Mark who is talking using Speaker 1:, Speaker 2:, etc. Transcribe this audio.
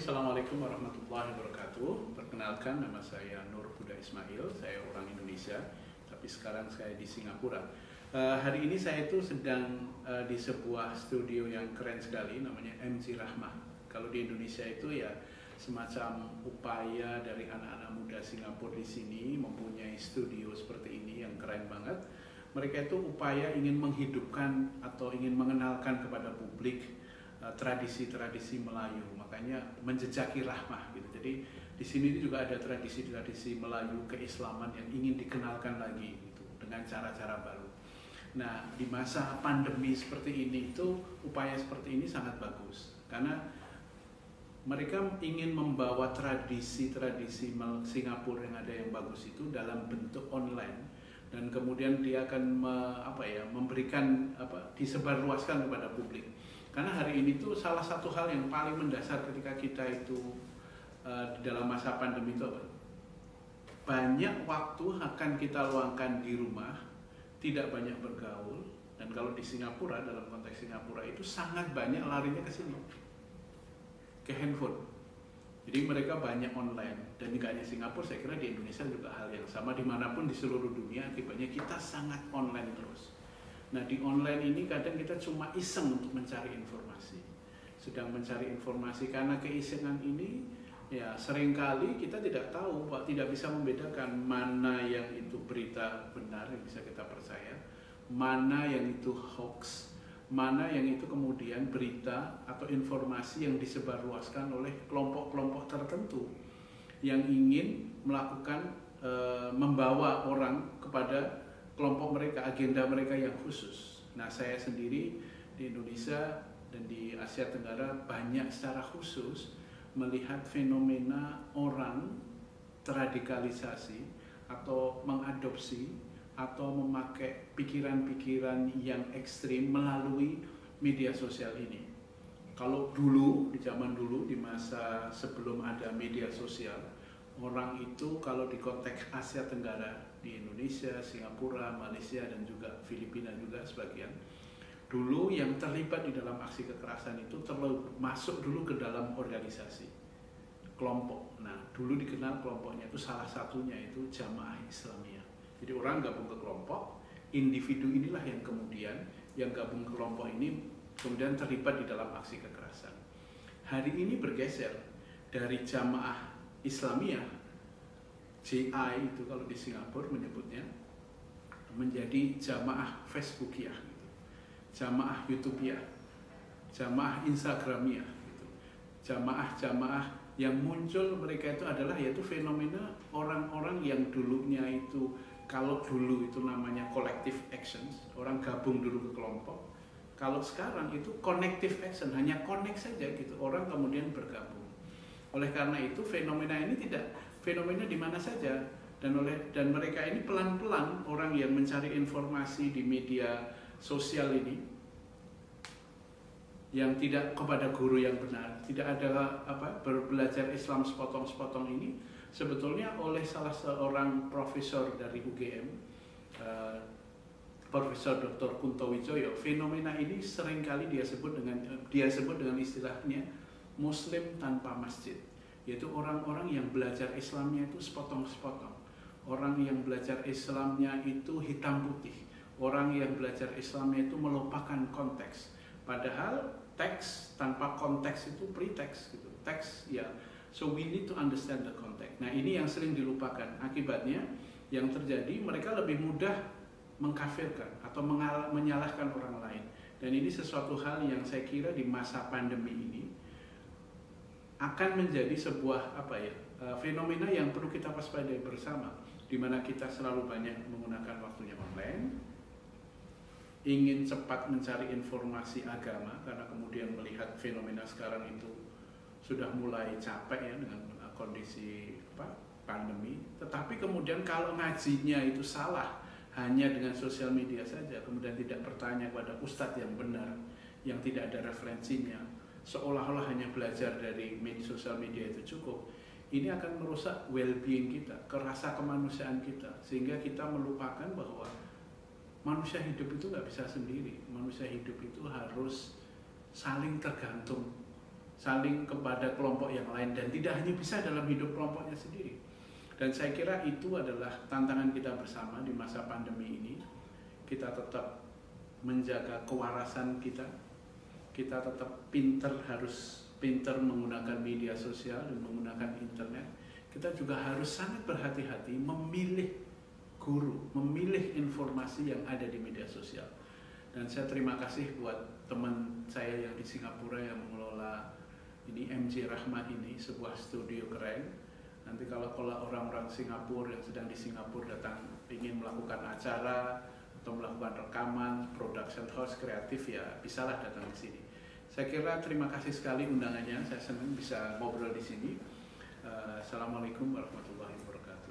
Speaker 1: Assalamualaikum warahmatullahi wabarakatuh. Perkenalkan, nama saya Nur Huda Ismail. Saya orang Indonesia, tapi sekarang saya di Singapura. Hari ini saya itu sedang di sebuah studio yang keren sekali, namanya MG Rahmah. Kalau di Indonesia itu ya semacam upaya dari anak-anak muda Singapura di sini mempunyai studio seperti ini yang keren banget. Mereka itu upaya ingin menghidupkan atau ingin mengenalkan kepada publik tradisi-tradisi Melayu, makanya menjejaki rahmah gitu. Jadi di sini juga ada tradisi-tradisi Melayu keislaman yang ingin dikenalkan lagi gitu dengan cara-cara baru. Nah, di masa pandemi seperti ini itu upaya seperti ini sangat bagus karena mereka ingin membawa tradisi-tradisi Singapura yang ada yang bagus itu dalam bentuk online dan kemudian dia akan memberikan disebarluaskan kepada publik. Karena hari ini tuh salah satu hal yang paling mendasar ketika kita itu di dalam masa pandemi itu apa? Banyak waktu akan kita luangkan di rumah, tidak banyak bergaul, dan kalau di Singapura, dalam konteks Singapura itu sangat banyak larinya ke sini, ke handphone. Jadi mereka banyak online, dan juga hanya Singapura, saya kira di Indonesia juga hal yang sama, dimanapun di seluruh dunia, akibatnya kita sangat online terus. Nah, di online ini kadang kita cuma iseng untuk mencari informasi. Sedang mencari informasi karena keisengan ini ya seringkali kita tidak tahu, tidak bisa membedakan mana yang itu berita benar yang bisa kita percaya, mana yang itu hoax, mana yang itu kemudian berita atau informasi yang disebarluaskan oleh kelompok-kelompok tertentu yang ingin melakukan membawa orang kepada kelompok mereka, agenda mereka yang khusus. Nah, saya sendiri di Indonesia dan di Asia Tenggara banyak secara khusus melihat fenomena orang terradikalisasi atau mengadopsi atau memakai pikiran-pikiran yang ekstrim melalui media sosial ini. Kalau dulu, di zaman dulu, di masa sebelum ada media sosial, orang itu kalau di konteks Asia Tenggara, di Indonesia, Singapura, Malaysia, dan juga Filipina juga sebagian, dulu yang terlibat di dalam aksi kekerasan itu masuk dulu ke dalam organisasi, kelompok. Nah, dulu dikenal kelompoknya itu salah satunya itu Jamaah Islamiyah. Jadi orang gabung ke kelompok, individu inilah yang kemudian yang gabung ke kelompok ini kemudian terlibat di dalam aksi kekerasan. Hari ini bergeser dari Jamaah Islamiyah, JI itu kalau di Singapura menyebutnya, menjadi Jamaah Facebookiyah, gitu. Jamaah YouTubeiyah, Jamaah Instagramiyah, gitu. Jamaah-jamaah yang muncul mereka itu adalah yaitu fenomena orang-orang yang dulunya itu, kalau dulu itu namanya collective actions, orang gabung dulu ke kelompok. Kalau sekarang itu connective action, hanya connect saja gitu, orang kemudian bergabung. Oleh karena itu fenomena ini tidak fenomena di mana saja dan mereka ini pelan-pelan orang yang mencari informasi di media sosial ini yang tidak kepada guru yang benar, tidak ada belajar Islam sepotong-sepotong ini sebetulnya oleh salah seorang profesor dari UGM, Profesor Dr. Kunto Wijoyo. Fenomena ini seringkali dia sebut dengan istilahnya Muslim tanpa masjid, yaitu orang-orang yang belajar Islamnya itu sepotong-sepotong, orang yang belajar Islamnya itu hitam putih, orang yang belajar Islamnya itu melupakan konteks. Padahal teks tanpa konteks itu pretext gitu. Teks ya, so we need to understand the context. Nah, ini yang sering dilupakan. Akibatnya yang terjadi mereka lebih mudah mengkafirkan atau menyalahkan orang lain. Dan ini sesuatu hal yang saya kira di masa pandemi ini akan menjadi sebuah fenomena yang perlu kita waspadai bersama, di mana kita selalu banyak menggunakan waktunya online, ingin cepat mencari informasi agama karena kemudian melihat fenomena sekarang itu sudah mulai capek ya dengan kondisi pandemi. Tetapi kemudian kalau ngajinya itu salah hanya dengan sosial media saja, kemudian tidak bertanya kepada ustadz yang benar, yang tidak ada referensinya, seolah-olah hanya belajar dari sosial media itu cukup, ini akan merusak well-being kita, rasa kemanusiaan kita, sehingga kita melupakan bahwa manusia hidup itu nggak bisa sendiri. Manusia hidup itu harus saling tergantung saling kepada kelompok yang lain, dan tidak hanya bisa dalam hidup kelompoknya sendiri. Dan saya kira itu adalah tantangan kita bersama di masa pandemi ini. Kita tetap menjaga kewarasan kita tetap harus pinter menggunakan media sosial dan menggunakan internet. Kita juga harus sangat berhati-hati memilih guru, memilih informasi yang ada di media sosial. Dan saya terima kasih buat teman saya yang di Singapura yang mengelola ini, MJ Rahmat ini, sebuah studio keren. Nanti kalau orang-orang Singapura yang sedang di Singapura datang ingin melakukan acara atau melakukan rekaman, production house kreatif, ya bisalah datang di sini. Saya kira terima kasih sekali undangannya, saya senang bisa ngobrol di sini. Assalamualaikum warahmatullahi wabarakatuh.